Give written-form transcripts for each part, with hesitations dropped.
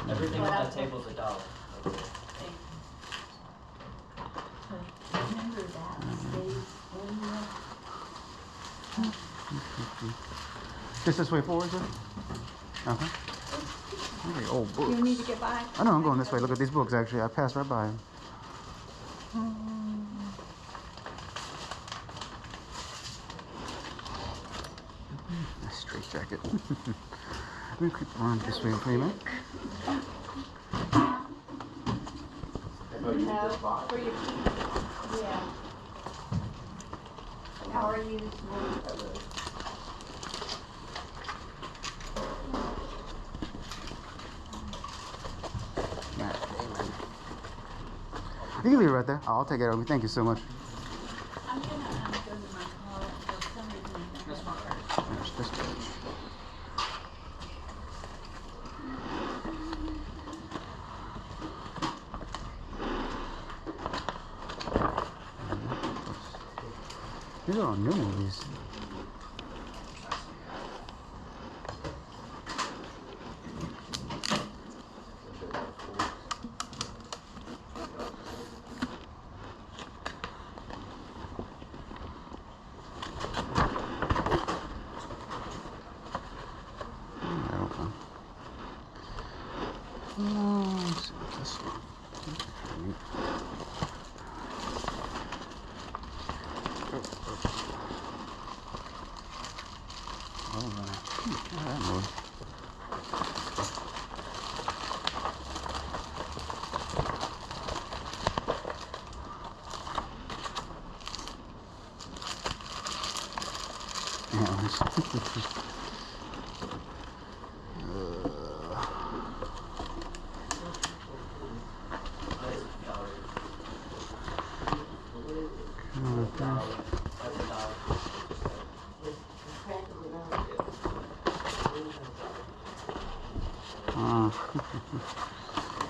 Everything on that table is $1. Remember that stays in Just this way forward, sir? Okay. Okay, old books. You need to get by? I know I'm going this way. Look at these books, actually. I passed right by them. Straight jacket. Let me creep around this way for you, man. For your feet. Yeah. How are you this morning? You can leave it right there. I'll take it over. Thank you so much. I'm gonna go to my car for some reason. That's fine. There's this page. These are all new movies. Let's see what this one. Oh, that noise.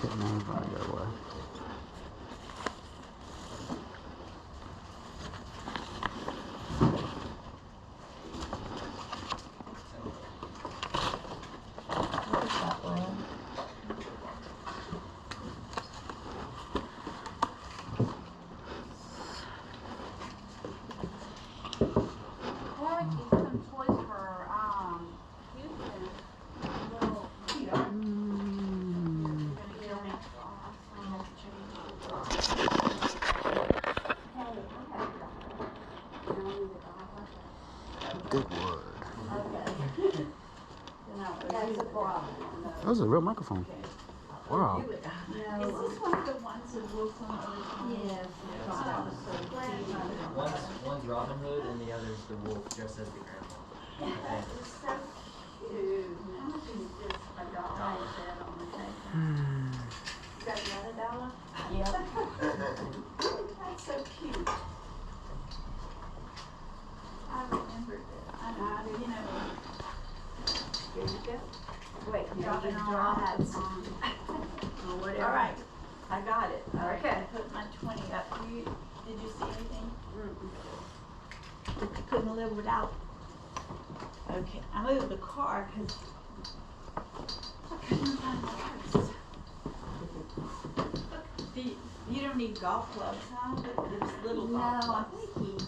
Getting everybody that way. Good word. That was a real microphone. Wow. Is this one of the ones that Wilson always wanted? Yes. One's Robin Hood and the other's the wolf dressed as the grandma. That is so cute. How much is this? $1 set on the table. You got another $1? Yep. That's so cute. I remembered that. You know. Here you go. Wait, drop it on. Or whatever. All right, I got it. Okay. I put my 20 up. Did you see anything? Couldn't live without. Okay, I moved the car because I couldn't find my purse. You don't need golf clubs, huh? There's little golf clubs. I think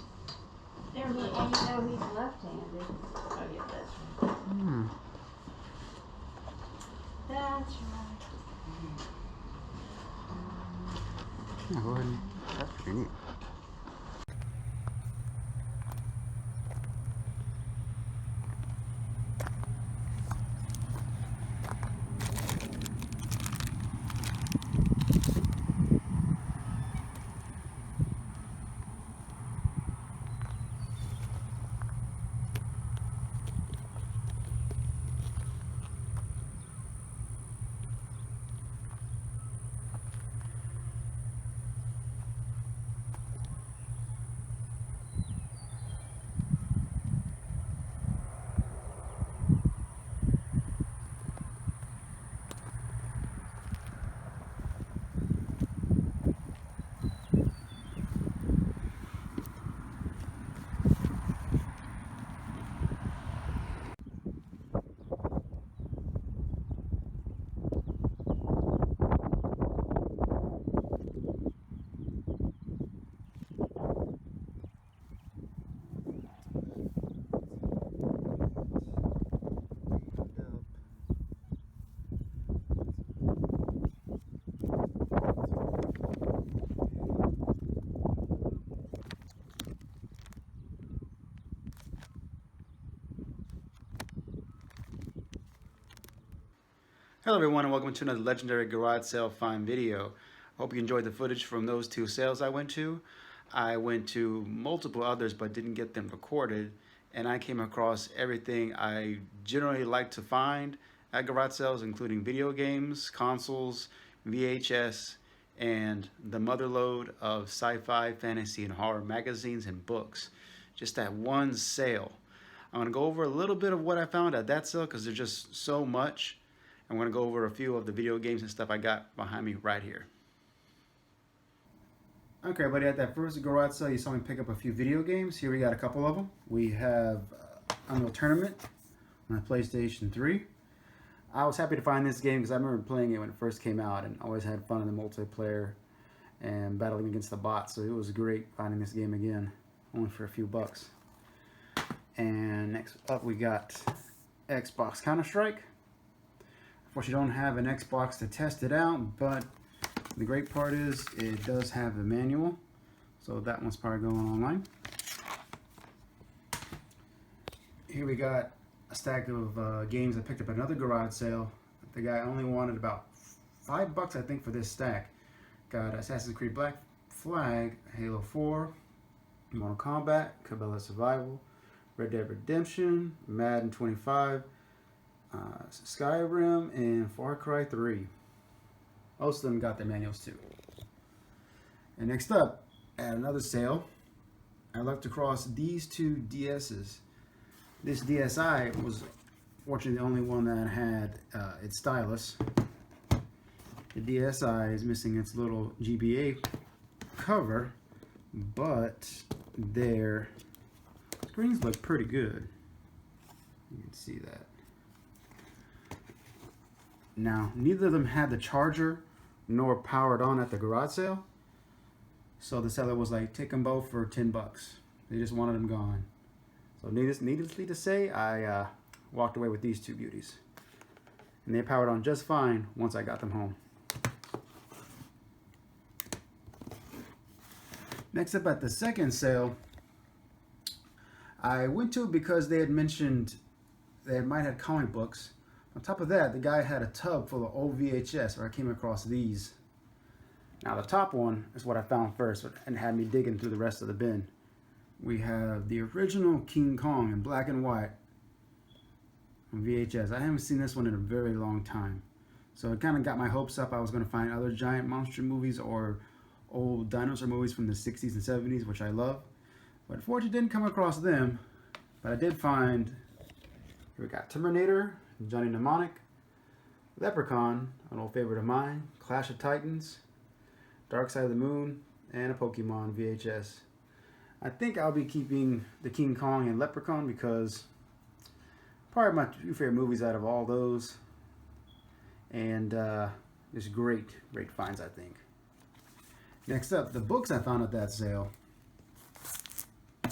They're little. and you know he's left-handed. Oh yeah, that's right. That's right. Yeah, go ahead. That's pretty neat. Hello everyone and welcome to another legendary garage sale find video. Hope you enjoyed the footage from those 2 sales I went to. I went to multiple others but didn't get them recorded, and I came across everything I generally like to find at garage sales, including video games, consoles, VHS, and the motherload of sci-fi, fantasy, and horror magazines and books. Just that one sale. I'm going to go over a little bit of what I found at that sale because there's just so much. I'm going to go over a few of the video games and stuff I got behind me right here. Okay, buddy, at that first garage sale, you saw me pick up a few video games. Here we got a couple of them. We have Untitled Tournament on the PlayStation 3. I was happy to find this game because I remember playing it when it first came out and always had fun in the multiplayer and battling against the bots. So it was great finding this game again, only for a few bucks. And next up, we got Xbox Counter-Strike. Of course, you don't have an Xbox to test it out, but the great part is it does have the manual, so that one's probably going online. Here we got a stack of games I picked up at another garage sale. The guy only wanted about $5, I think, for this stack. Got Assassin's Creed Black Flag, Halo 4, Mortal Kombat, Cabela Survival, Red Dead Redemption, Madden 25, Skyrim, and Far Cry 3. Most of them got their manuals too. And next up, at another sale, I looked across these 2 DS's. This DSi was fortunately the only one that had its stylus. The DSi is missing its little GBA cover, but their screens look pretty good. You can see that. Now, neither of them had the charger nor powered on at the garage sale, so the seller was like, take them both for $10. They just wanted them gone. So needlessly to say, I walked away with these 2 beauties. And they powered on just fine once I got them home. Next up at the second sale, I went to it because they had mentioned they might have comic books. On top of that, the guy had a tub full of old VHS where I came across these. Now the top one is what I found first and had me digging through the rest of the bin. We have the original King Kong in black and white on VHS. I haven't seen this one in a very long time. So it kind of got my hopes up. I was going to find other giant monster movies or old dinosaur movies from the 60s and 70s, which I love. But unfortunately didn't come across them. But I did find, here we got Terminator, Johnny Mnemonic, Leprechaun, an old favorite of mine, Clash of Titans, Dark Side of the Moon, and a Pokemon VHS. I think I'll be keeping the King Kong and Leprechaun because probably my 2 favorite movies out of all those. And just great finds, I think. Next up, the books I found at that sale. You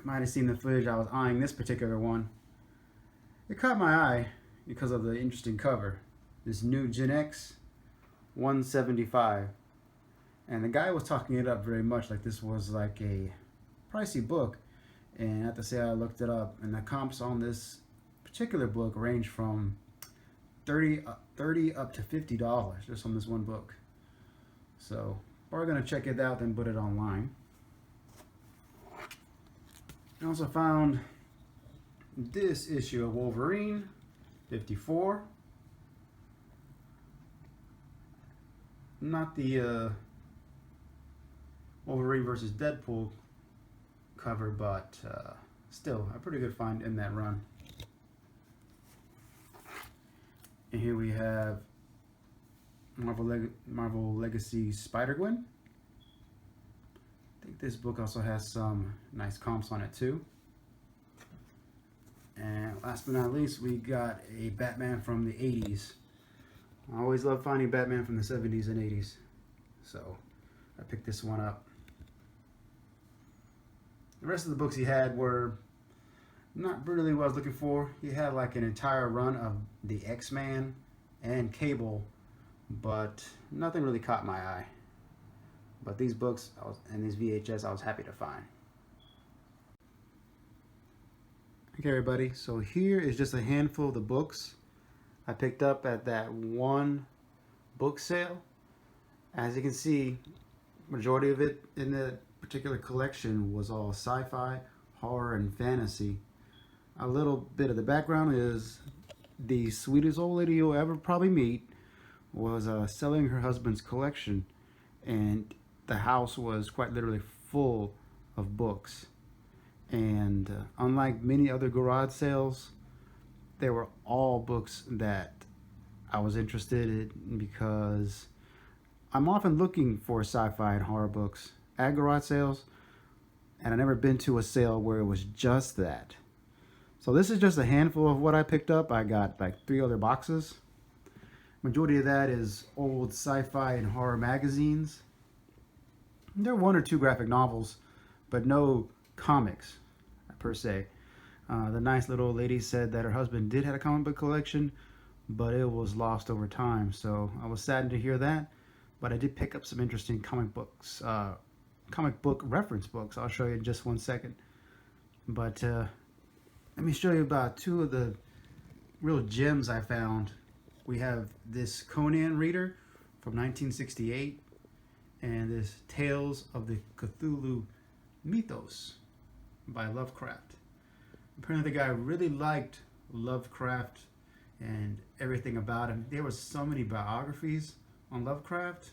might have seen the footage. I was eyeing this particular one. It caught my eye because of the interesting cover. This new Gen X 175. And the guy was talking it up very much like this was like a pricey book. And at the sale I looked it up, and the comps on this particular book range from $30 up to $50 just on this one book. So we're going to check it out and put it online. I also found this issue of Wolverine 54. Not the Wolverine versus Deadpool cover, but still a pretty good find in that run. And here we have Marvel Legacy Spider-Gwen. I think this book also has some nice comps on it too. And last but not least, we got a Batman from the 80s. I always love finding Batman from the 70s and 80s. So I picked this one up. The rest of the books he had were not really what I was looking for. He had like an entire run of the X-Men and Cable, but nothing really caught my eye. But these books and these VHS I was happy to find. Okay everybody, so here is just a handful of the books I picked up at that one book sale. As you can see, majority of it in the particular collection was all sci-fi, horror, and fantasy. A little bit of the background is the sweetest old lady you'll ever probably meet was selling her husband's collection, and the house was quite literally full of books. And unlike many other garage sales, they were all books that I was interested in because I'm often looking for sci-fi and horror books at garage sales, and I've never been to a sale where it was just that. So this is just a handful of what I picked up. I got like 3 other boxes. Majority of that is old sci-fi and horror magazines. There are 1 or 2 graphic novels, but no comics per se. The nice little old lady said that her husband did have a comic book collection, but it was lost over time. So I was saddened to hear that, but I did pick up some interesting comic books, comic book reference books. I'll show you in just 1 second. But let me show you about 2 of the real gems I found. We have this Conan Reader from 1968 and this Tales of the Cthulhu Mythos by Lovecraft. Apparently the guy really liked Lovecraft and everything about him. There were so many biographies on Lovecraft.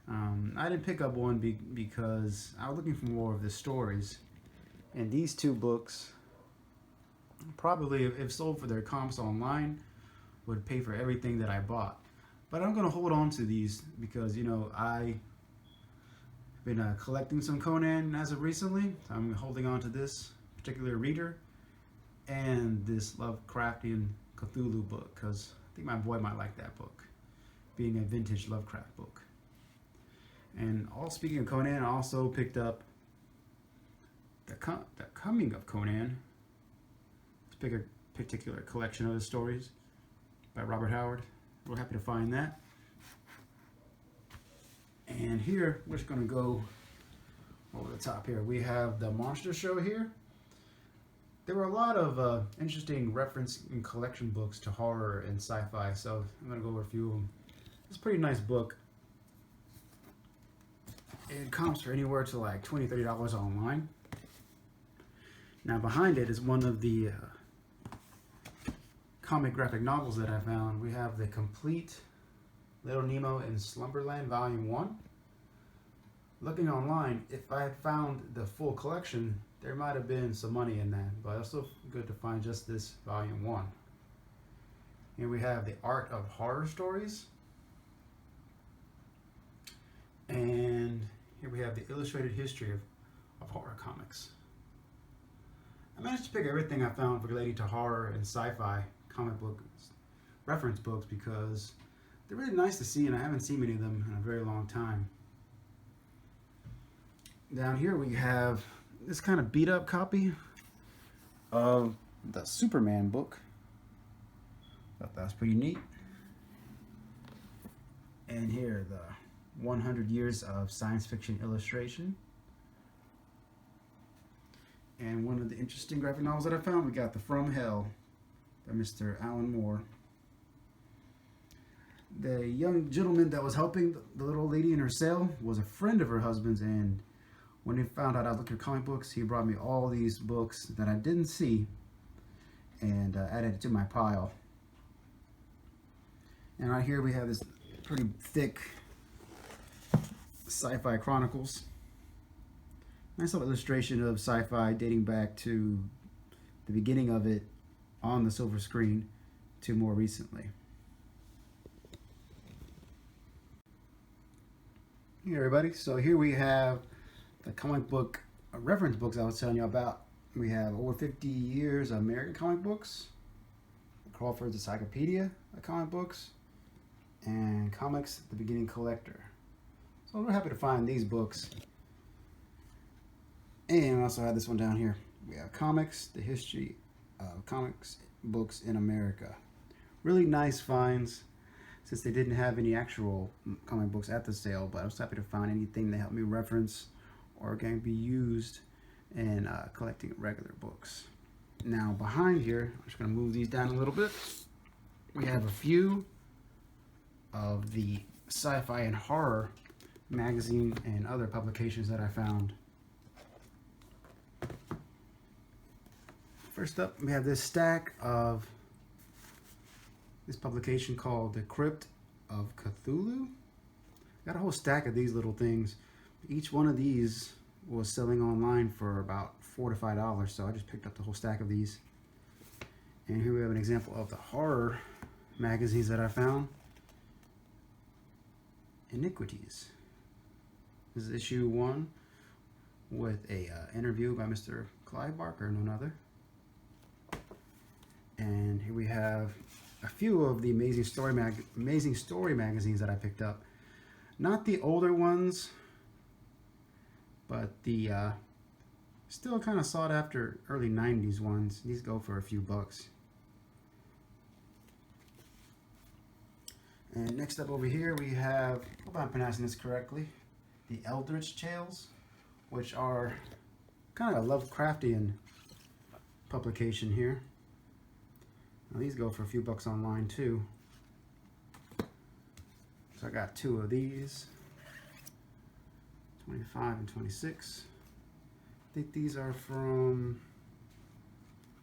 I didn't pick up one because I was looking for more of the stories. And these 2 books, probably if sold for their comps online, would pay for everything that I bought. But I'm going to hold on to these because, you know, I've been collecting some Conan as of recently. I'm holding on to this particular reader and this Lovecraftian Cthulhu book because I think my boy might like that book, being a vintage Lovecraft book. And all speaking of Conan, I also picked up the Coming of Conan, this particular collection of his stories by Robert Howard. We're happy to find that. And here, we're just going to go over the top here. We have the Monster Show here. There were a lot of interesting reference and collection books to horror and sci-fi, so I'm going to go over a few of them. It's a pretty nice book. It comes for anywhere to like $20, $30 online. Now behind it is one of the comic graphic novels that I found. We have the complete Little Nemo in Slumberland Volume 1. Looking online, if I had found the full collection, there might have been some money in that, but it's still good to find just this Volume 1. Here we have the Art of Horror Stories. And here we have the Illustrated History of Horror Comics. I managed to pick everything I found relating to horror and sci-fi comic books, reference books, because they're really nice to see and I haven't seen many of them in a very long time. Down here we have this kind of beat up copy of the Superman book. Thought that was pretty neat. And here the 100 Years of Science Fiction Illustration. And one of the interesting graphic novels that I found, we got the From Hell by Mr. Alan Moore. The young gentleman that was helping the little old lady in her cell was a friend of her husband's, and when he found out I was looking at comic books, he brought me all these books that I didn't see and added it to my pile. And right here we have this pretty thick Sci-Fi Chronicles. Nice little illustration of sci-fi dating back to the beginning of it on the silver screen to more recently. Hey everybody, so here we have the comic book reference books I was telling you about. We have over 50 years of American comic books, Crawford's Encyclopedia of Comic Books, and Comics the Beginning Collector. So we're happy to find these books. And I also have this one down here. We have Comics, the History of Comics Books in America. Really nice finds, since they didn't have any actual comic books at the sale, but I was happy to find anything that helped me reference or can be used in collecting regular books. Now behind here, I'm just going to move these down a little bit. we have a few of the sci-fi and horror magazine and other publications that I found. First up, we have this stack of this publication called The Crypt of Cthulhu. Got a whole stack of these little things. Each one of these was selling online for about $4 to $5, so I just picked up the whole stack of these. And here we have an example of the horror magazines that I found. Iniquities. This is issue 1 with a interview by Mr. Clive Barker, none other. And here we have a few of the Amazing Story magazines that I picked up. Not the older ones, but the still kind of sought after early 90s ones. These go for a few bucks. And next up over here we have, hope I'm pronouncing this correctly, the Eldritch Tails, which are kind of a Lovecraftian publication here. Now these go for a few bucks online too. So I got 2 of these, 25 and 26. I think these are from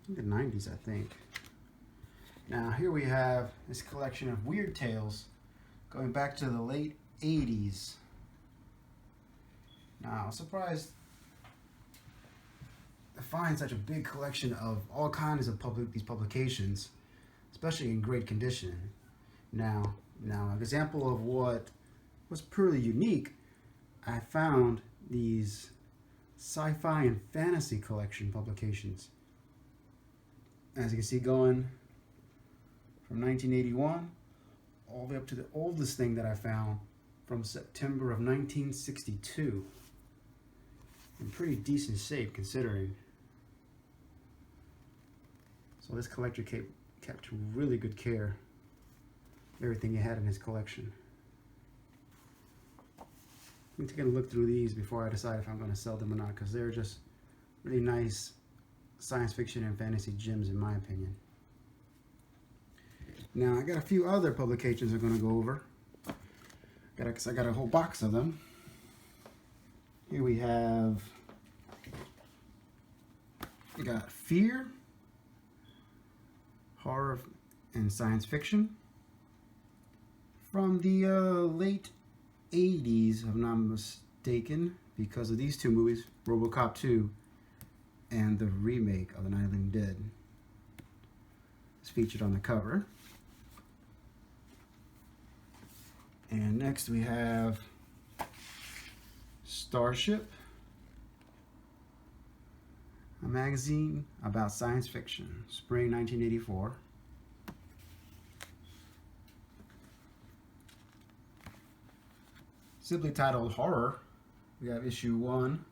the 90s, I think. Now here we have this collection of weird tales going back to the late 80s. Now I'm surprised to find such a big collection of all kinds of these publications, especially in great condition. Now an example of what was pretty unique, I found these sci-fi and fantasy collection publications. As you can see, going from 1981 all the way up to the oldest thing that I found from September of 1962. In pretty decent shape considering. So this collector kept really good care of everything he had in his collection. I'm taking a look through these before I decide if I'm going to sell them or not, because they're just really nice science fiction and fantasy gems in my opinion. Now I got a few other publications I'm going to go over. I got a whole box of them. Here we got Fear, horror and science fiction from the late 80s, if I'm not mistaken, because of these 2 movies, RoboCop 2 and the remake of The Night of the Living Dead. It's featured on the cover. And next we have Starship, a magazine about science fiction, spring 1984. Simply titled Horror, we have issue 1.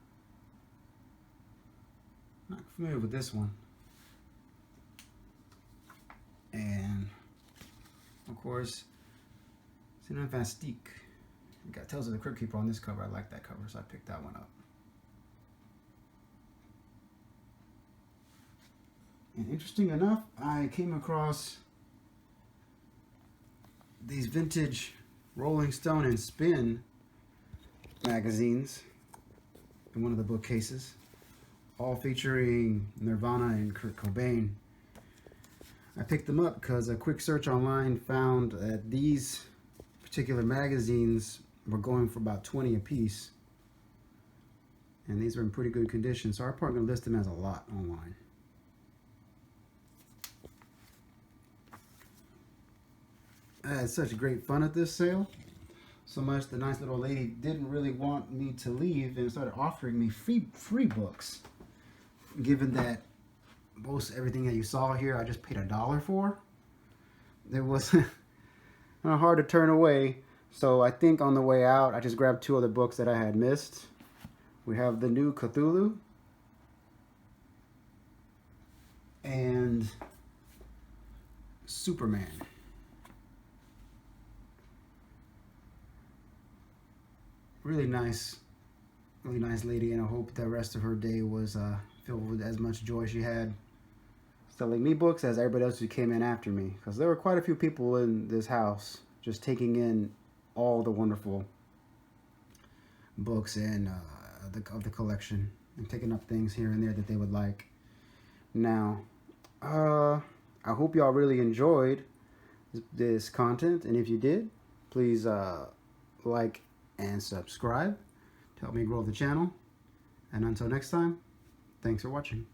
Not familiar with this one. And of course, c'est fantastique. We got Tales of the Crypt Keeper on this cover. I like that cover, so I picked that one up. And interesting enough, I came across these vintage Rolling Stone and Spin magazines in one of the bookcases, all featuring Nirvana and Kurt Cobain. I picked them up because a quick search online found that these particular magazines were going for about 20 a piece, and these are in pretty good condition, so I'm probably going to list them as a lot online. I had such great fun at this sale, so much the nice little lady didn't really want me to leave and started offering me free books, given that most everything that you saw here I just paid $1 for. It was hard to turn away, so I think on the way out I just grabbed 2 other books that I had missed. We have The New Cthulhu and Superman. Really nice lady, and I hope the rest of her day was filled with as much joy as she had selling me books as everybody else who came in after me, because there were quite a few people in this house just taking in all the wonderful books and of the collection and picking up things here and there that they would like. Now, I hope y'all really enjoyed this content, and if you did, please like and subscribe to help me grow the channel. And until next time, thanks for watching.